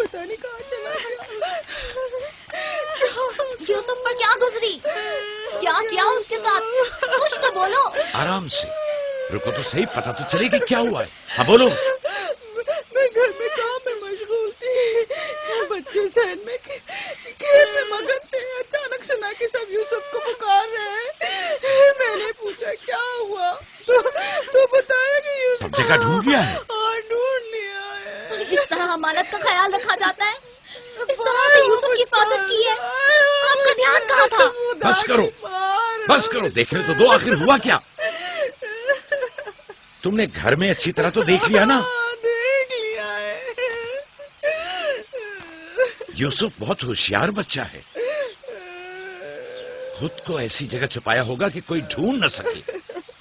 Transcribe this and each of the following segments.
پتہ نہیں کہاں چلا گیا. یوسف پر کیا گزری؟ کیا کیا اس کے ساتھ؟ کچھ تو بولو. آرام سے رکو تو صحیح، پتہ تو چلے کہ کیا ہوا ہے. ہاں بولو. میں گھر میں کام میں مشغول تھی، بچے ذہن میں کھیل میں مگن تھے. اچانک سنا کہ سب یوسف کو پکار رہے ہیں. میں نے پوچھا کیا ہوا تو بتایا کہ یوسف سب جگہ ڈھونڈ لیا ہے. اور ڈھونڈ لیا ہے. اس طرح امانت کا خیال رکھا جاتا ہے؟ اس طرح سے یوسف کی حفاظت کی ہے؟ آپ کا دھیان کہاں تھا؟ بس کرو، دیکھنے تو دو آخر ہوا کیا. تم نے گھر میں اچھی طرح تو دیکھ لیا نا؟ دیکھ لیا ہے. یوسف بہت ہوشیار بچہ ہے، خود کو ایسی جگہ چھپایا ہوگا کہ کوئی ڈھونڈ نہ سکے.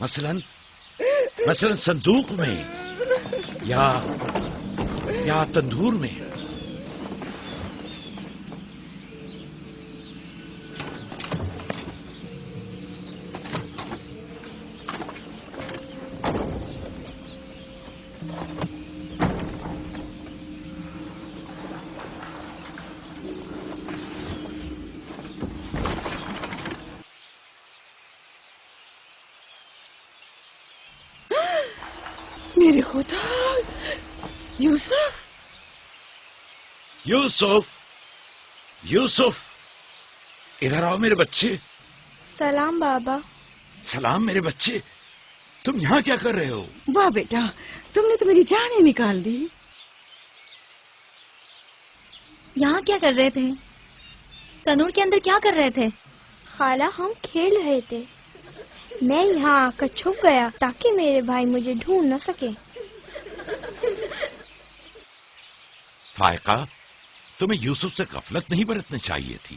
مثلا صندوق میں یا تندور میں. میرے خدا، یوسف ادھر آؤ میرے بچے. سلام بابا. سلام میرے بچے، تم یہاں کیا کر رہے ہو؟ واہ بیٹا، تم نے تو میری جان ہی نکال دی. یہاں کیا کر رہے تھے؟ تنور کے اندر کیا کر رہے تھے؟ خالہ ہم کھیل رہے تھے. میں یہاں آ کر چھپ گیا تاکہ میرے بھائی مجھے ڈھونڈ نہ سکے. فائقہ، تمہیں یوسف سے غفلت نہیں برتنی چاہیے تھی.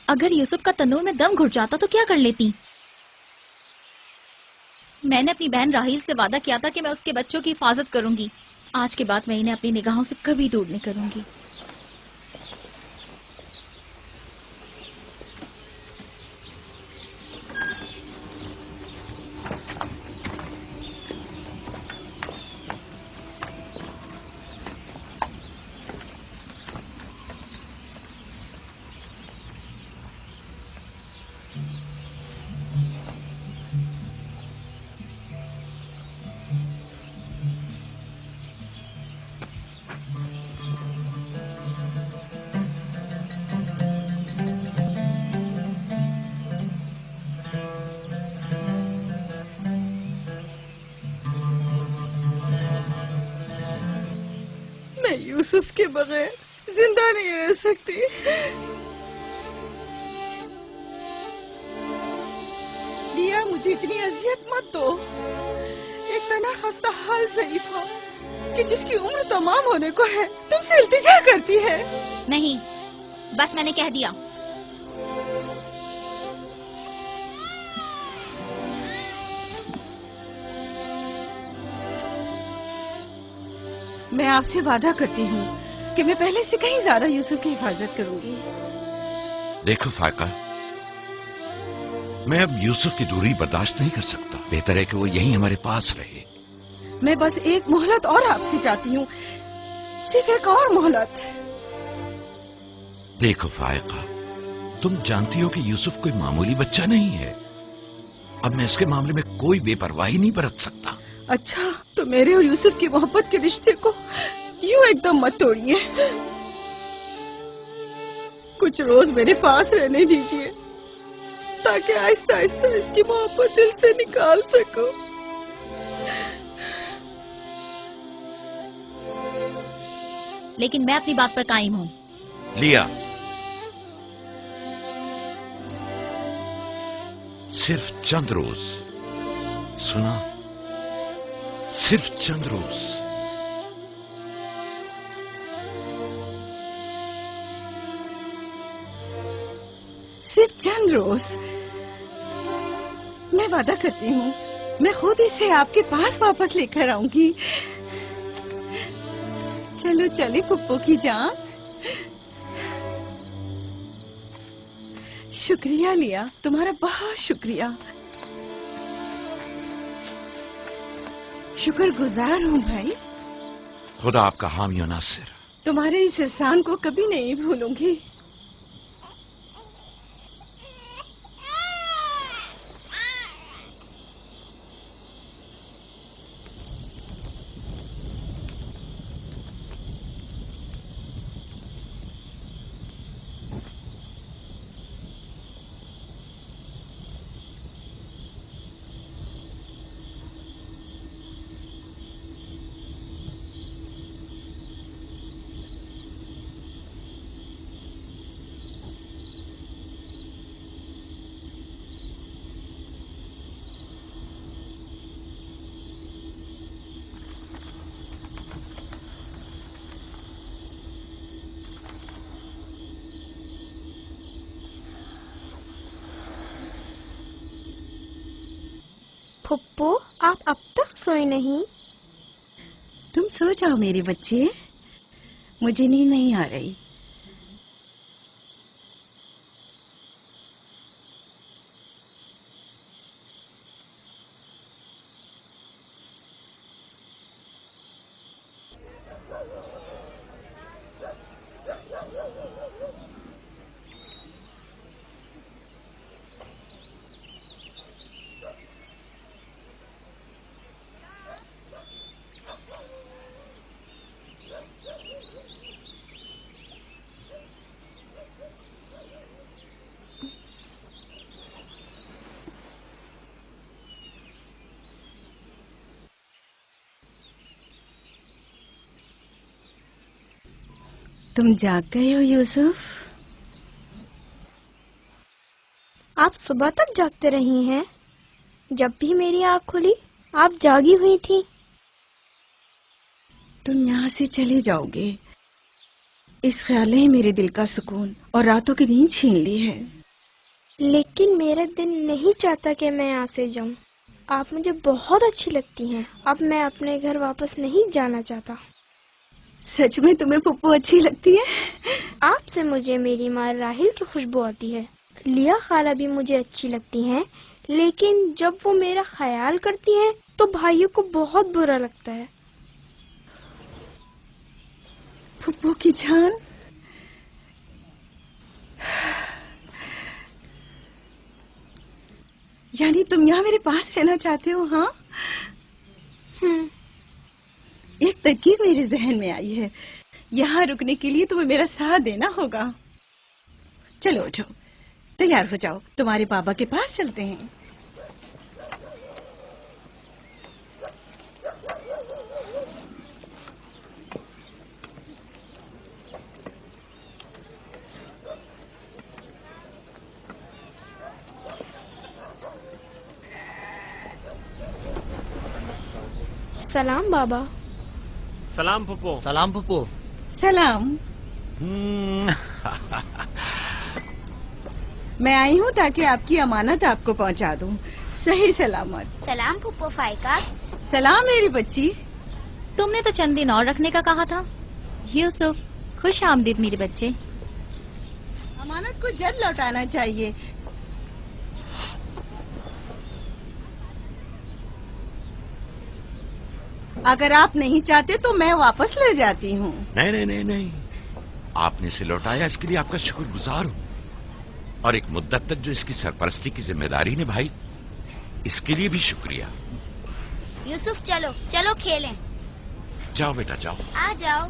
اگر یوسف کا تنور میں دم گھٹ جاتا تو کیا کر لیتی؟ میں نے اپنی بہن راحیل سے وعدہ کیا تھا کہ میں اس کے بچوں کی حفاظت کروں گی. آج کے بعد میں انہیں اپنی نگاہوں سے کبھی دور نہیں کروں گی. یوسف کے بغیر زندہ نہیں رہ سکتی. لیا، مجھے اتنی اذیت مت دو. ایک تنہا خستہ حال ضعیفہ کہ جس کی عمر تمام ہونے کو ہے تم سے التجا کرتی ہے. نہیں، بس میں نے کہہ دیا. میں آپ سے وعدہ کرتی ہوں کہ میں پہلے سے کہیں زیادہ یوسف کی حفاظت کروں گی. دیکھو فائقہ، میں اب یوسف کی دوری برداشت نہیں کر سکتا. بہتر ہے کہ وہ یہیں ہمارے پاس رہے. میں بس ایک مہلت اور آپ سے چاہتی ہوں، صرف ایک اور مہلت. دیکھو فائقہ، تم جانتی ہو کہ یوسف کوئی معمولی بچہ نہیں ہے. اب میں اس کے معاملے میں کوئی بے پرواہی نہیں برت سکتا. اچھا، تو میرے اور یوسف کی محبت کے رشتے کو یوں ایک دم مت توڑیے. کچھ روز میرے پاس رہنے دیجیے تاکہ آہستہ آہستہ اس کی محبت دل سے نکال سکوں. لیکن میں اپنی بات پر قائم ہوں. لیا، صرف چند روز. سنا؟ صرف چند روز. صرف چند روز. میں وعدہ کرتی ہوں میں خود اسے آپ کے پاس واپس لے کر آؤں گی. چلو چلے پپو کی جان. شکریہ لیا، تمہارا بہت شکریہ. شکر گزار ہوں بھائی. خدا آپ کا حامی و ناصر. تمہارے اس احسان کو کبھی نہیں بھولوں گی. پھپھو آپ اب تک سوئے نہیں؟ تم سو جاؤ میرے بچے، مجھے نیند نہیں آ رہی. تم جاگ گئے ہو یوسف؟ آپ صبح تک جاگتے رہی ہیں؟ جب بھی میری آنکھ کھلی آپ جاگی ہوئی تھی. تم یہاں سے چلے جاؤ گے، اس خیال نے میرے دل کا سکون اور راتوں کی نیند چھین لی ہے. لیکن میرا دل نہیں چاہتا کہ میں یہاں سے جاؤں. آپ مجھے بہت اچھی لگتی ہیں. اب میں اپنے گھر واپس نہیں جانا چاہتا. سچ میں تمہیں پھپھو اچھی لگتی ہے؟ آپ سے مجھے میری ماں راہیل کی خوشبو آتی ہے. لیا خالہ بھی مجھے اچھی لگتی ہیں، لیکن جب وہ میرا خیال کرتی ہیں تو بھائیوں کو بہت برا لگتا ہے. پھپھو کی جان، یعنی تم یہاں میرے پاس رہنا چاہتے ہو؟ ہاں، ایک ترکیب میرے ذہن میں آئی ہے. یہاں رکنے کے لیے تمہیں میرا ساتھ دینا ہوگا. چلو اٹھو، تیار ہو جاؤ، تمہارے بابا کے پاس چلتے ہیں. سلام بابا. سلام پھپھو. سلام پھپھو. سلام. میں آئی ہوں تاکہ آپ کی امانت آپ کو پہنچا دوں صحیح سلامت. سلام پھپھو فائقہ. سلام میری بچی. تم نے تو چند دن اور رکھنے کا کہا تھا. یوسف، خوش آمدید میرے بچے. امانت کو جلد لوٹانا چاہیے. اگر آپ نہیں چاہتے تو میں واپس لے جاتی ہوں. نہیں، آپ نے اسے لوٹایا، اس کے لیے آپ کا شکر گزار ہوں. اور ایک مدت تک جو اس کی سرپرستی کی ذمہ داری نبھائی، اس کے لیے بھی شکریہ. یوسف چلو چلو کھیلیں. جاؤ بیٹا جاؤ. آ جاؤ.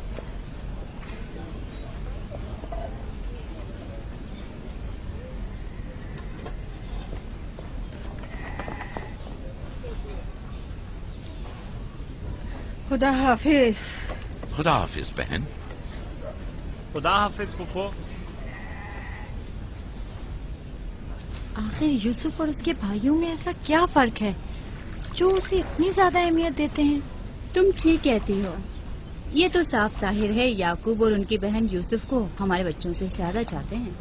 خدا حافظ. خدا حافظ بہن. خدا حافظ پھپھو. آخر یوسف اور اس کے بھائیوں میں ایسا کیا فرق ہے جو اسے اتنی زیادہ اہمیت دیتے ہیں؟ تم ٹھیک کہتی ہو. یہ تو صاف ظاہر ہے یعقوب اور ان کی بہن یوسف کو ہمارے بچوں سے زیادہ چاہتے ہیں.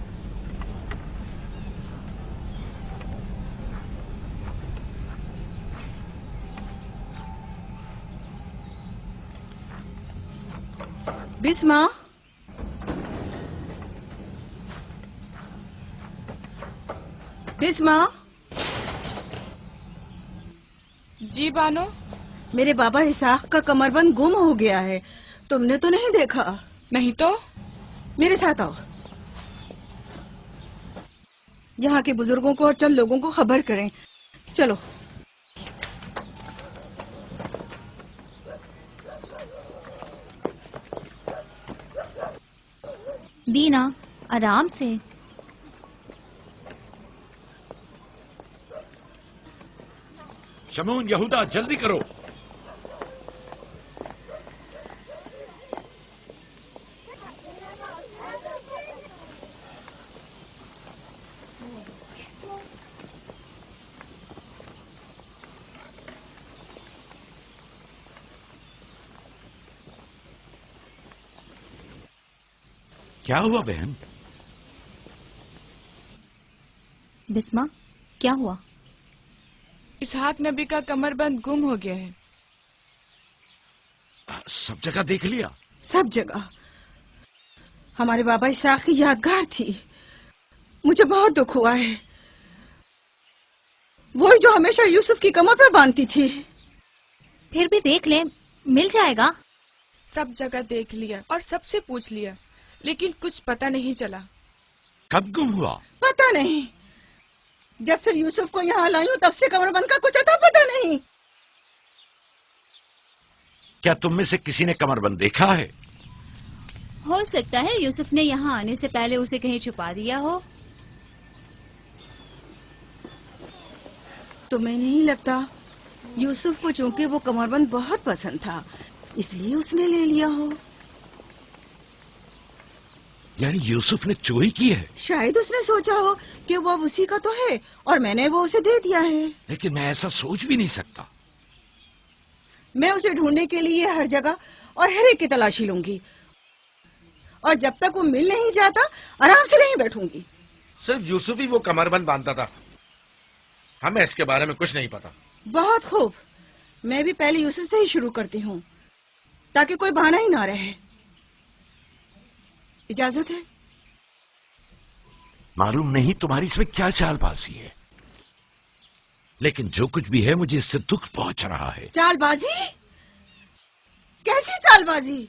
بسما، بسما. جی بانو. میرے بابا اسحاق کا کمر بند گم ہو گیا ہے. تم نے تو نہیں دیکھا؟ نہیں تو میرے ساتھ آؤ. یہاں کے بزرگوں کو اور چند لوگوں کو خبر کریں. چلو. دینا آرام سے. شمعون، یہودا، جلدی کرو. کیا ہوا بہن؟ بسما، کیا ہوا؟ اسحاق نبی کا کمر بند گم ہو گیا ہے. سب جگہ دیکھ لیا؟ سب جگہ. ہمارے بابا اسحاق کی یادگار تھی. مجھے بہت دکھ ہوا ہے. وہی جو ہمیشہ یوسف کی کمر پر باندھتی تھی. پھر بھی دیکھ لیں، مل جائے گا. سب جگہ دیکھ لیا اور سب سے پوچھ لیا، لیکن کچھ پتہ نہیں چلا. کب گم ہوا؟ پتہ نہیں. جب سے یوسف کو یہاں لائی ہوں تب سے کمر بند کا کچھ اتا پتہ نہیں. کیا تم میں سے کسی نے کمر بند دیکھا ہے؟ ہو سکتا ہے یوسف نے یہاں آنے سے پہلے اسے کہیں چھپا دیا ہو. تمہیں نہیں لگتا یوسف کو چونکہ وہ کمر بند بہت پسند تھا اس لیے اس نے لے لیا ہو؟ یعنی یوسف نے چوری کی ہے؟ شاید اس نے سوچا ہو کہ وہ اب اسی کا تو ہے اور میں نے وہ اسے دے دیا ہے. لیکن میں ایسا سوچ بھی نہیں سکتا. میں اسے ڈھونڈنے کے لیے ہر جگہ اور ہر ایک کی تلاشی لوں گی، اور جب تک وہ مل نہیں جاتا آرام سے نہیں بیٹھوں گی. صرف یوسف ہی وہ کمر بند باندھتا تھا، ہمیں اس کے بارے میں کچھ نہیں پتا. بہت خوب. میں بھی پہلے یوسف سے ہی شروع کرتی ہوں تاکہ کوئی بہانہ ہی نہ رہے. اجازت ہے؟ معلوم نہیں تمہاری اس میں کیا چال بازی ہے، لیکن جو کچھ بھی ہے مجھے اس سے دکھ پہنچ رہا ہے. چال بازی؟ کیسی چال بازی؟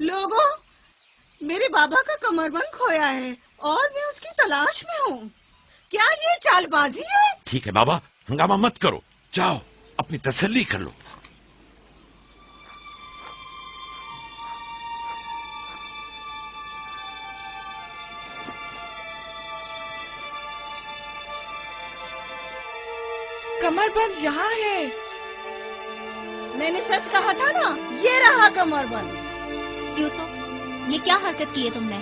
لوگوں، میرے بابا کا کمر بند کھویا ہے اور میں اس کی تلاش میں ہوں. کیا یہ چال بازی ہے؟ ٹھیک ہے بابا، ہنگامہ مت کرو، جاؤ اپنی تسلی کر لو. کمر بند یہاں ہے. میں نے سچ کہا تھا نا، یہ رہا کمر بند. یوسف، یہ کیا حرکت کی ہے تم نے؟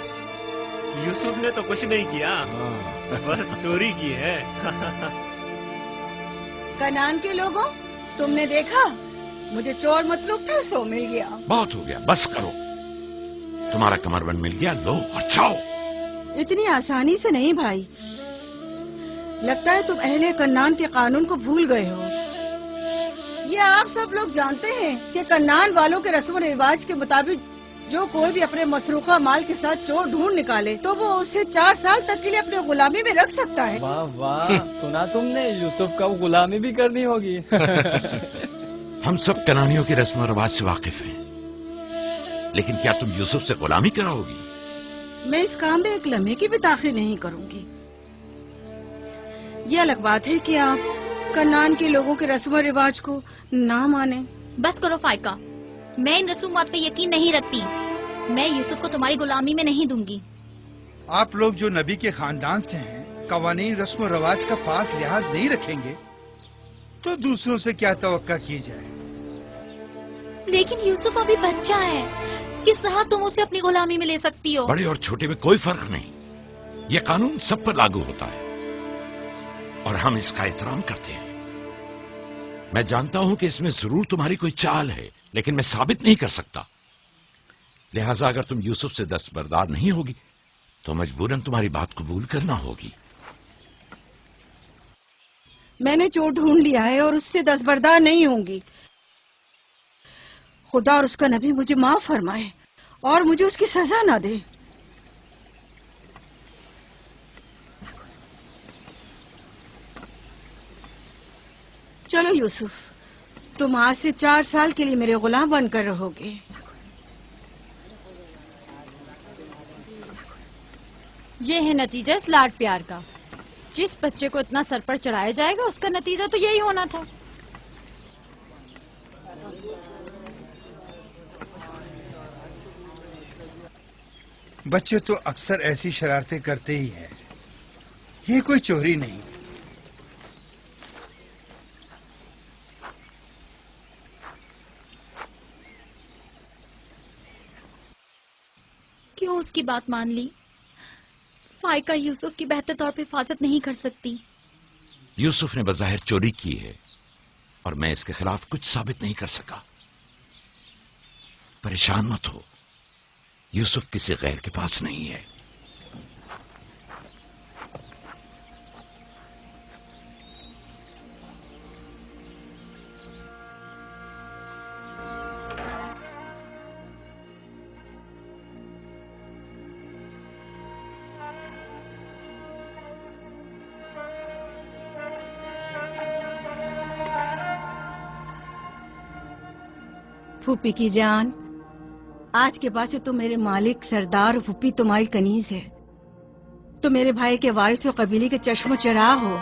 یوسف نے تو کچھ نہیں کیا، بس چوری کی ہے. کنعان کے لوگوں، تم نے دیکھا مجھے چور مطلوب تھا، سو مل گیا. بہت ہو گیا، بس کرو. تمہارا کمر بند مل گیا، لو اور جاؤ. اتنی آسانی سے نہیں بھائی. لگتا ہے تم اہل کنعان کے قانون کو بھول گئے ہو. یہ آپ سب لوگ جانتے ہیں کہ کنعان والوں کے رسم و رواج کے مطابق جو کوئی بھی اپنے مسروقہ مال کے ساتھ چور ڈھونڈ نکالے تو وہ اسے 4 سال تک کے لیے اپنے غلامی میں رکھ سکتا ہے. واہ واہ، سنا تم نے، یوسف کا غلامی بھی کرنی ہوگی. ہم سب کنانیوں کے رسم و رواج سے واقف ہیں، لیکن کیا تم یوسف سے غلامی کراؤ گی؟ میں اس کام میں ایک لمحے کی بھی تاخیر نہیں کروں گی. یہ الگ بات ہے کہ آپ کنعان کے لوگوں کے رسم و رواج کو نہ مانیں. بس کرو فائقہ، میں ان رسومات پہ یقین نہیں رکھتی. میں یوسف کو تمہاری غلامی میں نہیں دوں گی. آپ لوگ جو نبی کے خاندان سے ہیں، قوانین رسم و رواج کا خاص لحاظ نہیں رکھیں گے تو دوسروں سے کیا توقع کی جائے. لیکن یوسف ابھی بچہ ہے، کس طرح تم اسے اپنی غلامی میں لے سکتی ہو؟ بڑے اور چھوٹے میں کوئی فرق نہیں، یہ قانون سب پر لاگو ہوتا ہے اور ہم اس کا احترام کرتے ہیں. میں جانتا ہوں کہ اس میں ضرور تمہاری کوئی چال ہے، لیکن میں ثابت نہیں کر سکتا. لہذا اگر تم یوسف سے دستبردار نہیں ہوگی تو مجبوراً تمہاری بات قبول کرنا ہوگی. میں نے چور ڈھونڈ لیا ہے اور اس سے دستبردار نہیں ہوں گی. خدا اور اس کا نبی مجھے معاف فرمائے اور مجھے اس کی سزا نہ دے. چلو یوسف، تم آج سے 4 سال کے لیے میرے غلام بن کر رہو گے. یہ ہے نتیجہ اس لاڈ پیار کا. جس بچے کو اتنا سر پر چڑھایا جائے گا اس کا نتیجہ تو یہی ہونا تھا. بچے تو اکثر ایسی شرارتیں کرتے ہی ہیں. یہ کوئی چوری نہیں. کیوں اس کی بات مان لی؟ فائقہ یوسف کی بہتر طور پہ حفاظت نہیں کر سکتی. یوسف نے بظاہر چوری کی ہے اور میں اس کے خلاف کچھ ثابت نہیں کر سکا. پریشان مت ہو، یوسف کسی غیر کے پاس نہیں ہے. پھوپھی کی جان، آج کے بعد سے تو میرے مالک سردار اور پھوپھی تمہاری کنیز ہے. تو میرے بھائی کے وارث و قبیلے کے چشم و چراغ ہو.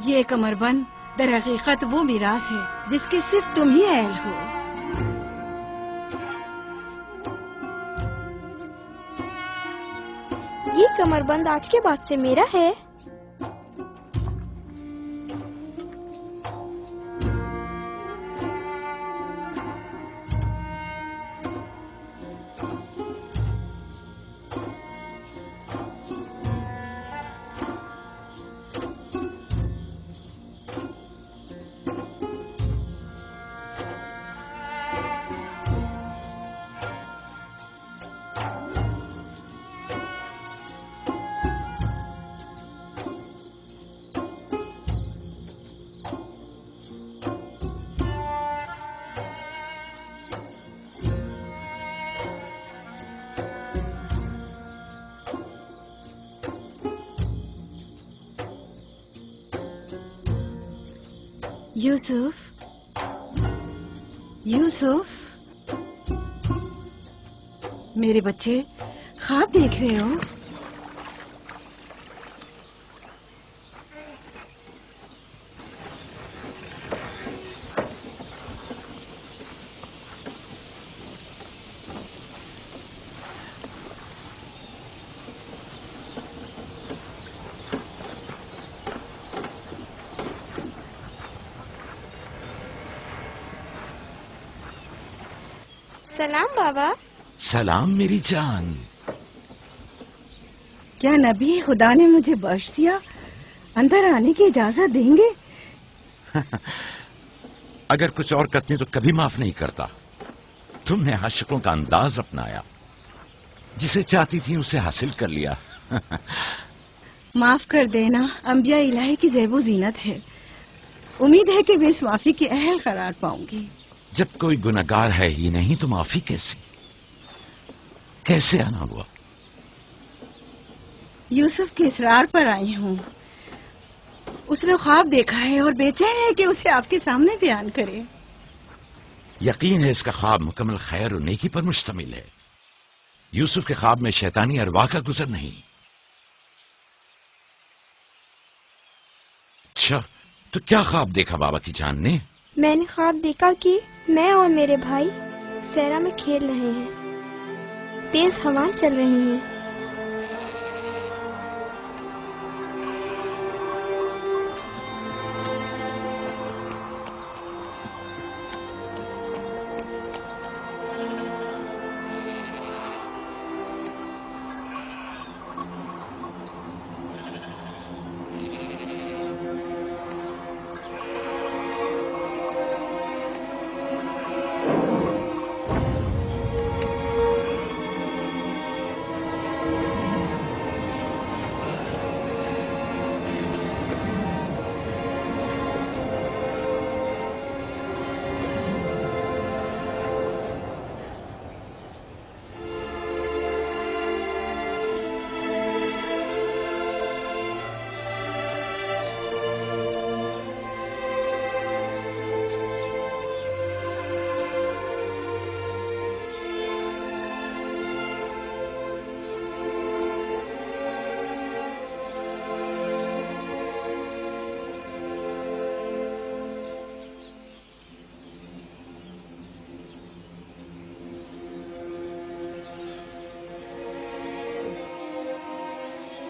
یہ کمر بند در حقیقت وہ میراث ہے جس کے صرف تم ہی اہل ہو. یہ کمر بند آج کے بعد سے میرا ہے. یوسف، یوسف، میرے بچے خواب دیکھ رہے ہو؟ سلام بابا. سلام میری جان. کیا نبی خدا نے مجھے بخش دیا؟ اندر آنے کی اجازت دیں گے؟ اگر کچھ اور کرتی تو کبھی معاف نہیں کرتا. تم نے عاشقوں کا انداز اپنایا، جسے چاہتی تھی اسے حاصل کر لیا. معاف کر دینا انبیاء الہی کی زیب و زینت ہے. امید ہے کہ میں اس معافی کے اہل قرار پاؤں گی. جب کوئی گنہگار ہے ہی نہیں تو معافی کیسے آنا ہوا؟ یوسف کے اصرار پر آئی ہوں. اس نے خواب دیکھا ہے اور بے چین ہے کہ اسے آپ کے سامنے بیان کرے. یقین ہے اس کا خواب مکمل خیر و نیکی پر مشتمل ہے. یوسف کے خواب میں شیطانی ارواح کا گزر نہیں. اچھا، تو کیا خواب دیکھا بابا کی جان نے؟ میں نے خواب دیکھا کہ میں اور میرے بھائی صحرا میں کھیل رہے ہیں. تیز ہوائیں چل رہی ہیں.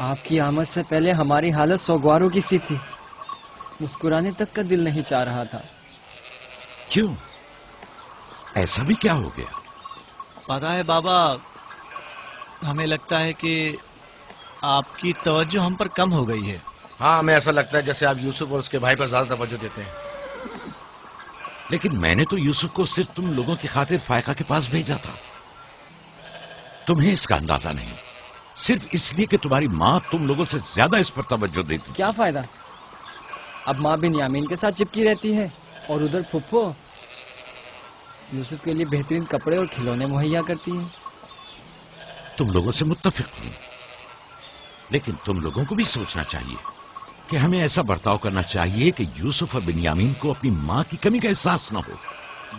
آپ کی آمد سے پہلے ہماری حالت سوگواروں کی سی تھی. مسکرانے تک کا دل نہیں چاہ رہا تھا. کیوں؟ ایسا بھی کیا ہو گیا؟ پتا ہے بابا، ہمیں لگتا ہے کہ آپ کی توجہ ہم پر کم ہو گئی ہے. ہاں، ہمیں ایسا لگتا ہے جیسے آپ یوسف اور اس کے بھائی پر زیادہ توجہ دیتے ہیں. لیکن میں نے تو یوسف کو صرف تم لوگوں کی خاطر فائقہ کے پاس بھیجا تھا. تمہیں اس کا اندازہ نہیں، صرف اس لیے کہ تمہاری ماں تم لوگوں سے زیادہ اس پر توجہ دیتی. کیا فائدہ؟ اب ماں بنیامین کے ساتھ چپکی رہتی ہے اور ادھر پھپھو یوسف کے لیے بہترین کپڑے اور کھلونے مہیا کرتی ہیں. تم لوگوں سے متفق ہوں، لیکن تم لوگوں کو بھی سوچنا چاہیے کہ ہمیں ایسا برتاؤ کرنا چاہیے کہ یوسف اور بنیامین کو اپنی ماں کی کمی کا احساس نہ ہو.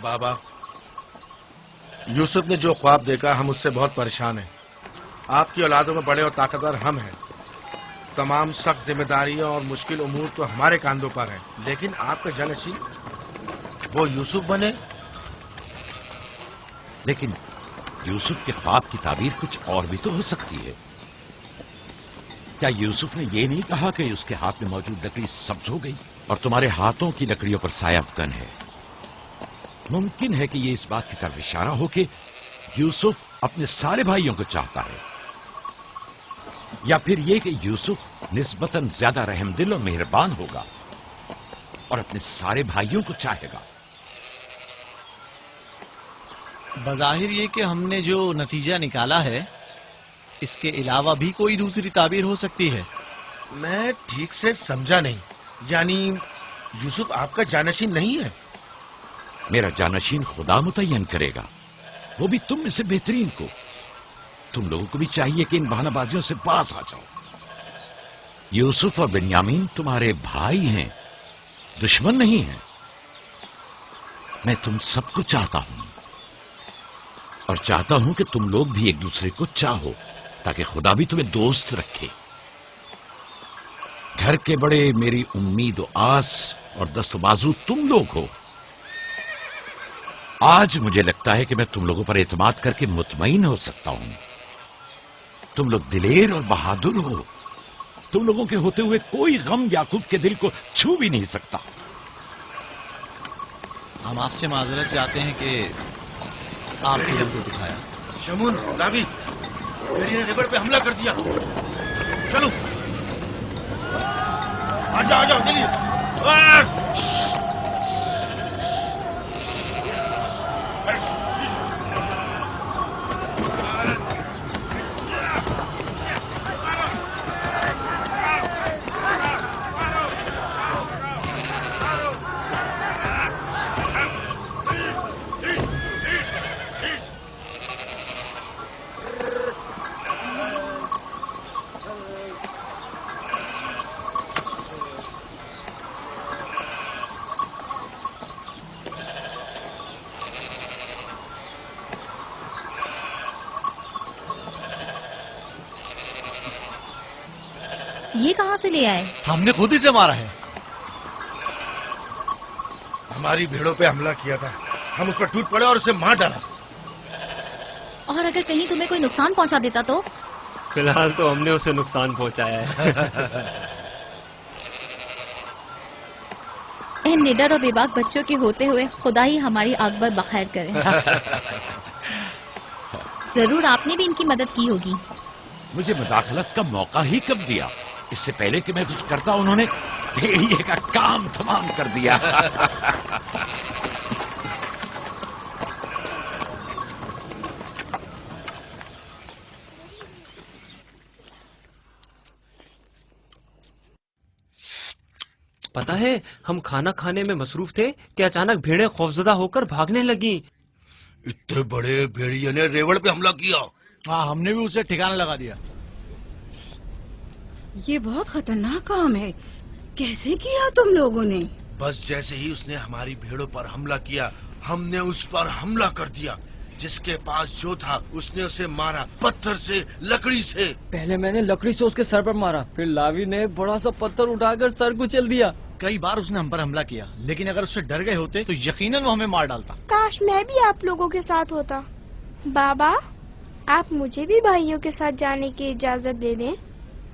بابا، یوسف نے جو خواب دیکھا ہم اس سے بہت پریشان ہیں. آپ کی اولادوں میں بڑے اور طاقتور ہم ہیں. تمام سخت ذمہ داریاں اور مشکل امور تو ہمارے کاندھوں پر ہیں، لیکن آپ کا جانشین وہ یوسف بنے. لیکن یوسف کے خواب کی تعبیر کچھ اور بھی تو ہو سکتی ہے. کیا یوسف نے یہ نہیں کہا کہ اس کے ہاتھ میں موجود لکڑی سبز ہو گئی اور تمہارے ہاتھوں کی لکڑیوں پر سایہ افکن ہے؟ ممکن ہے کہ یہ اس بات کی طرف اشارہ ہو کہ یوسف اپنے سارے بھائیوں کو چاہتا ہے، یا پھر یہ کہ یوسف نسبتاً زیادہ رحم دل اور مہربان ہوگا اور اپنے سارے بھائیوں کو چاہے گا. بظاہر یہ کہ ہم نے جو نتیجہ نکالا ہے اس کے علاوہ بھی کوئی دوسری تعبیر ہو سکتی ہے. میں ٹھیک سے سمجھا نہیں. یعنی یوسف آپ کا جانشین نہیں ہے؟ میرا جانشین خدا متعین کرے گا، وہ بھی تم میں سے بہترین کو. تم لوگوں کو بھی چاہیے کہ ان بہانہ بازیوں سے باز آ جاؤ. یوسف اور بنیامین تمہارے بھائی ہیں، دشمن نہیں ہیں. میں تم سب کو چاہتا ہوں اور چاہتا ہوں کہ تم لوگ بھی ایک دوسرے کو چاہو تاکہ خدا بھی تمہیں دوست رکھے. گھر کے بڑے میری امید و آس اور دست و بازو تم لوگ ہو. آج مجھے لگتا ہے کہ میں تم لوگوں پر اعتماد کر کے مطمئن ہو سکتا ہوں. تم لوگ دلیر اور بہادر ہو. تم لوگوں کے ہوتے ہوئے کوئی غم یعقوب کے دل کو چھو بھی نہیں سکتا. ہم آپ سے معذرت چاہتے ہیں کہ آپ نے ہم کو دکھایا. شمون، لاوی، میری نے ریبڑ پہ حملہ کر دیا. چلو آ جاؤ چلیے. یہ کہاں سے لے آئے؟ ہم نے خود ہی سے مارا ہے. ہماری بھیڑوں پہ حملہ کیا تھا، ہم اس پر ٹوٹ پڑے اور اسے مار ڈالا. اور اگر کہیں تمہیں کوئی نقصان پہنچا دیتا تو؟ فی الحال تو ہم نے اسے نقصان پہنچایا ہے. ان نڈر اور بے باک بچوں کے ہوتے ہوئے خدا ہی ہماری عاقبت بخیر کرے. ضرور آپ نے بھی ان کی مدد کی ہوگی. مجھے مداخلت کا موقع ہی کب دیا؟ اس سے پہلے کہ میں کچھ کرتا انہوں نے بھیڑیے کا کام تمام کر دیا. پتا ہے ہم کھانا کھانے میں مصروف تھے کہ اچانک بھیڑیں خوفزدہ ہو کر بھاگنے لگیں. اتنے بڑے بھیڑیے نے ریوڑ پہ حملہ کیا. ہاں، ہم نے بھی اسے ٹھکانہ لگا دیا. یہ بہت خطرناک کام ہے. کیسے کیا تم لوگوں نے؟ بس جیسے ہی اس نے ہماری بھیڑوں پر حملہ کیا ہم نے اس پر حملہ کر دیا. جس کے پاس جو تھا اس نے اسے مارا، پتھر سے، لکڑی سے. پہلے میں نے لکڑی سے اس کے سر پر مارا، پھر لاوی نے ایک بڑا سا پتھر اٹھا کر سر کو چل دیا. کئی بار اس نے ہم پر حملہ کیا، لیکن اگر اس سے ڈر گئے ہوتے تو یقیناً وہ ہمیں مار ڈالتا. کاش میں بھی آپ لوگوں کے ساتھ ہوتا. بابا، آپ مجھے بھی بھائیوں کے ساتھ جانے کی اجازت دے دیں.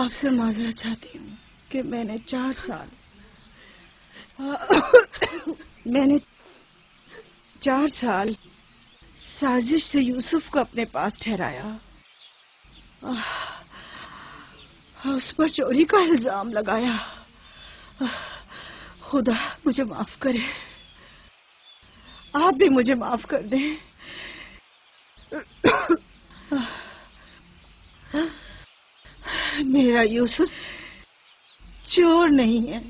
آپ سے معذرت چاہتی ہوں کہ میں نے 4 سال سازش سے یوسف کو اپنے پاس ٹھہرایا، اس پر چوری کا الزام لگایا۔ خدا مجھے معاف کرے، آپ بھی مجھے معاف کر دیں۔ میرا یوسف چور نہیں ہے،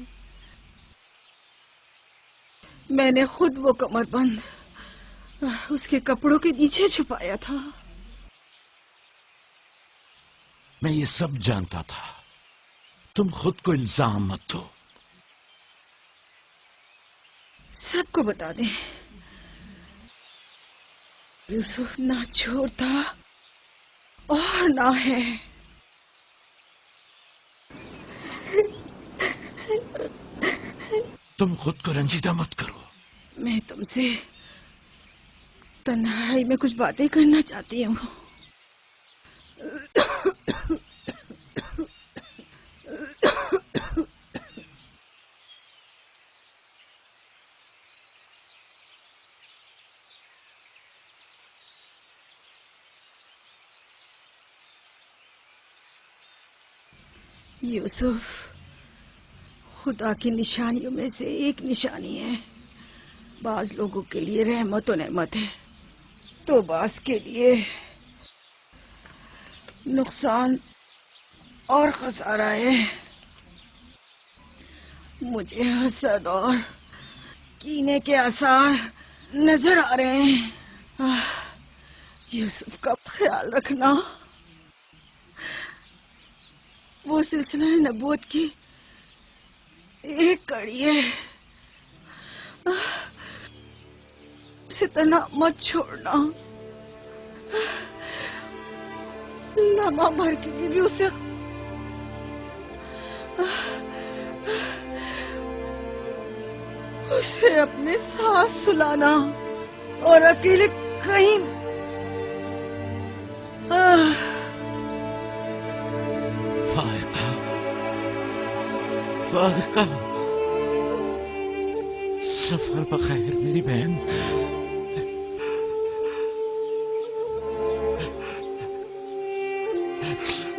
میں نے خود وہ کمر بند اس کے کپڑوں کے نیچے چھپایا تھا۔ میں یہ سب جانتا تھا، تم خود کو الزام مت دو۔ سب کو بتا دیں، یوسف نہ چور تھا اور نہ ہے۔ تم خود کو رنجیدہ مت کرو۔ میں تم سے تنہائی میں کچھ باتیں کرنا چاہتی ہوں۔ یوسف خدا کی نشانیوں میں سے ایک نشانی ہے۔ بعض لوگوں کے لیے رحمت و نعمت ہے تو بعض کے لیے نقصان اور خسارہ ہے۔ مجھے حسد اور کینے کے آثار نظر آ رہے ہیں۔ یوسف کا خیال رکھنا، وہ سلسلہ نبوت کی ایک کڑی ہے، اسے تنہا مت چھوڑنا۔ لمحہ بھر کے لیے بھی اسے اپنے ساتھ سلانا اور اکیلے کہیں فائقہ، سفر بخیر میری بہن۔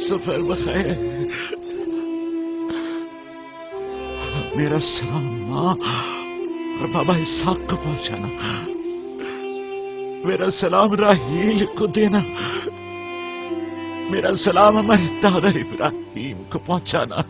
سفر بخیر۔ میرا سلام ماں اور بابا اسحاق کو پہنچانا، میرا سلام راہیل کو دینا، میرا سلام ہمارے دادا ابراہیم کو پہنچانا۔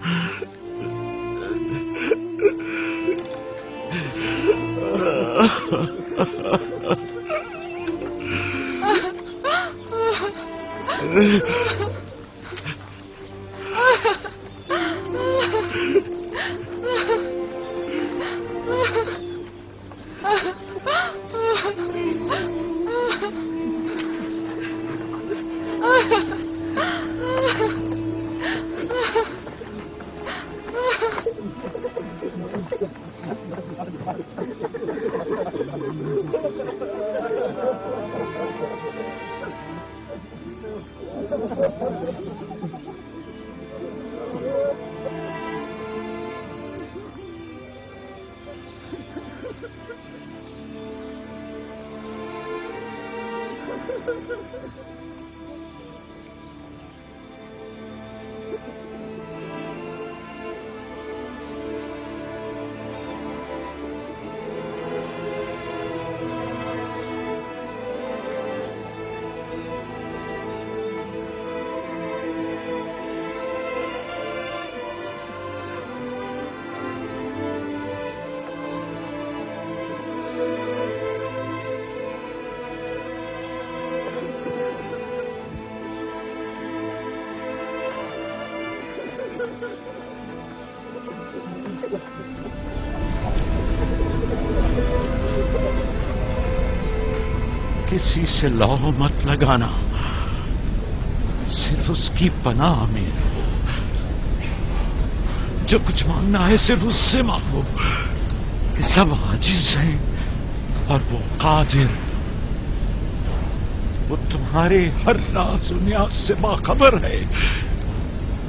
کسی سے لو مت لگانا، صرف اس کی پناہ میں رہو۔ جو کچھ مانگنا ہے صرف اس سے مانگو کہ سب عاجز ہیں اور وہ قادر، وہ تمہارے ہر راز و نیاز سے باخبر ہے